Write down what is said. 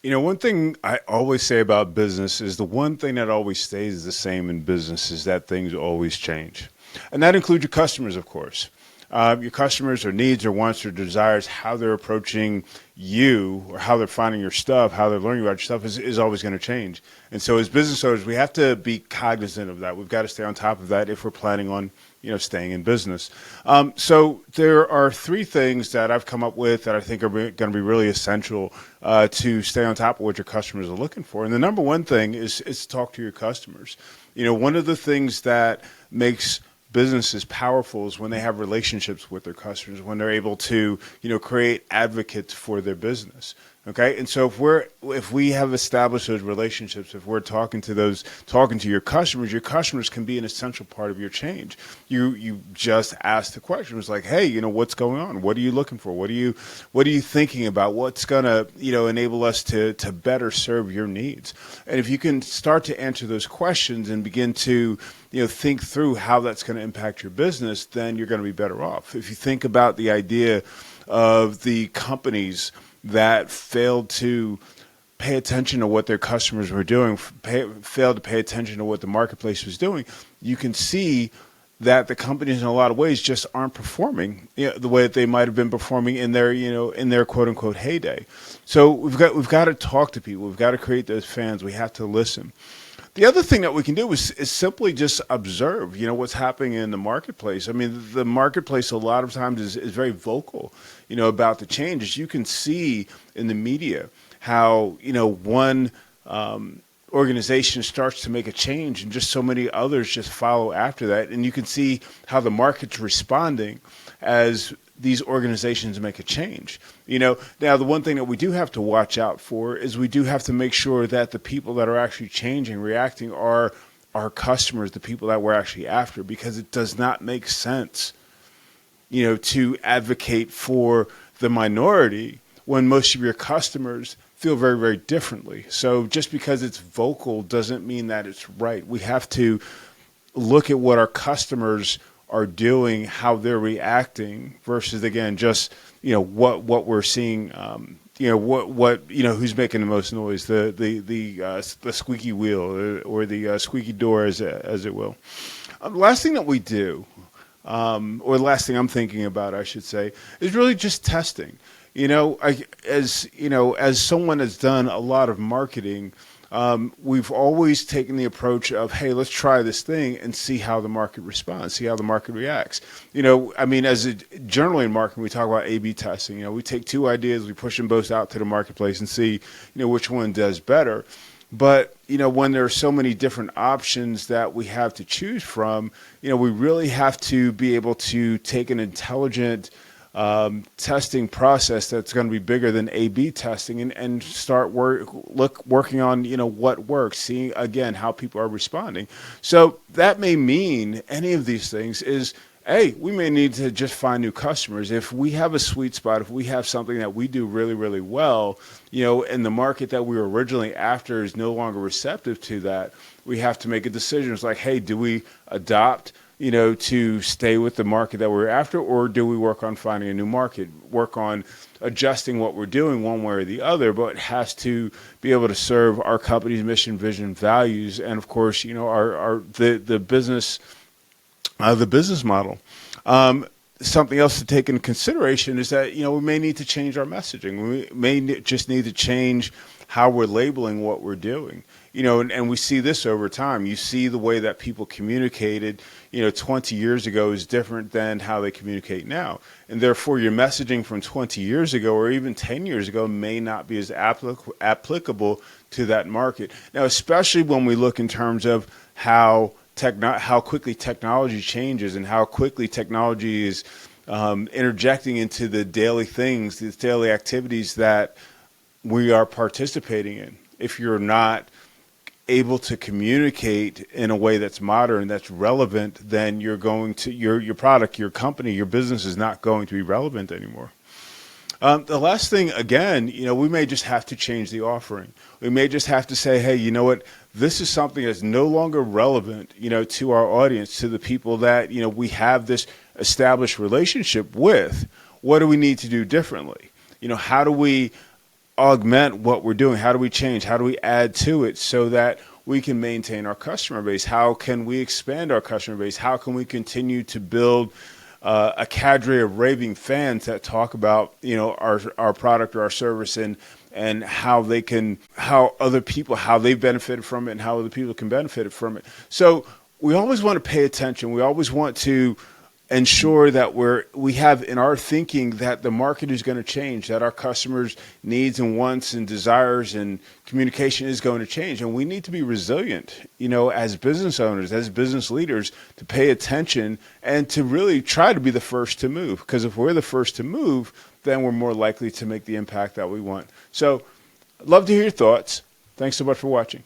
One thing I always say about business is the one thing that always stays the same in business is that things always change. And that includes your customers, of course. Your customers, their needs, their wants, their desires, how they're approaching you or how they're finding your stuff, how they're learning about your stuff is always going to change. And so as business owners, we have to be cognizant of that. We've got to stay on top of that if we're planning on staying in business. So there are three things that I've come up with that I think are going to be really essential to stay on top of what your customers are looking for. And the number one thing is talk to your customers. One of the things that makes businesses powerful is when they have relationships with their customers, when they're able to, create advocates for their business. Okay. And so if we have established those relationships, if we're talking to your customers can be an essential part of your change. You just ask the questions like, hey, what's going on? What are you looking for? What are you thinking about? What's going to, enable us to better serve your needs? And if you can start to answer those questions and begin to, think through how that's going to impact your business, then you're going to be better off. If you think about the idea of the companies that failed to pay attention to what their customers were doing, failed to pay attention to what the marketplace was doing, you can see that the companies in a lot of ways just aren't performing the way that they might have been performing in their quote unquote heyday. So we've got to talk to people. We've got to create those fans. We have to listen. The other thing that we can do is simply just observe, what's happening in the marketplace. I mean, the marketplace a lot of times is very vocal, about the changes. You can see in the media how, one organization starts to make a change and just so many others just follow after that. And you can see how the market's responding as these organizations make a change. Now the one thing that we do have to watch out for is we do have to make sure that the people that are actually changing, reacting are our customers, the people that we're actually after, because it does not make sense, to advocate for the minority when most of your customers feel very, very differently. So just because it's vocal doesn't mean that it's right. We have to look at what our customers are doing, how they're reacting versus, again, just, what we're seeing, who's making the most noise, the squeaky wheel or the squeaky door as it will. The last thing that we do, or the last thing I'm thinking about, I should say, is really just testing. As someone that's done a lot of marketing, we've always taken the approach of, hey, let's try this thing and see how the market responds, see how the market reacts. Generally in marketing, we talk about A/B testing. We take two ideas, we push them both out to the marketplace and see, which one does better. But, when there are so many different options that we have to choose from, we really have to be able to take an intelligent testing process that's going to be bigger than A/B testing and start working on, what works, seeing, again, how people are responding. So that may mean any of these things is, hey, we may need to just find new customers. If we have a sweet spot, if we have something that we do really, really well, and the market that we were originally after is no longer receptive to that, we have to make a decision. It's like, hey, do we adopt to stay with the market that we're after, or do we work on finding a new market, work on adjusting what we're doing one way or the other, but it has to be able to serve our company's mission, vision, values, and of course, the business model. Something else to take into consideration is that, we may need to change our messaging. We may just need to change how we're labeling what we're doing. And we see this over time. You see the way that people communicated, 20 years ago is different than how they communicate now. And therefore, your messaging from 20 years ago or even 10 years ago may not be as applicable to that market. Now, especially when we look in terms of how quickly technology changes and how quickly technology is interjecting into the daily things, the daily activities that we are participating in. If you're not able to communicate in a way that's modern, that's relevant, then you're going to your product, your company, your business is not going to be relevant anymore. The last thing, again, we may just have to change the offering. We may just have to say, hey, you know what? This is something that's no longer relevant, to our audience, to the people that, we have this established relationship with. What do we need to do differently? How do we augment what we're doing? How do we change? How do we add to it so that we can maintain our customer base? How can we expand our customer base? How can we continue to build a cadre of raving fans that talk about, our product or our service, and how other people, how they benefited from it and how other people can benefit from it. So we always want to pay attention. We always want to ensure that we have in our thinking that the market is going to change, that our customers' needs and wants and desires and communication is going to change. And we need to be resilient, as business owners, as business leaders, to pay attention and to really try to be the first to move. Because if we're the first to move, then we're more likely to make the impact that we want. So I'd love to hear your thoughts. Thanks so much for watching.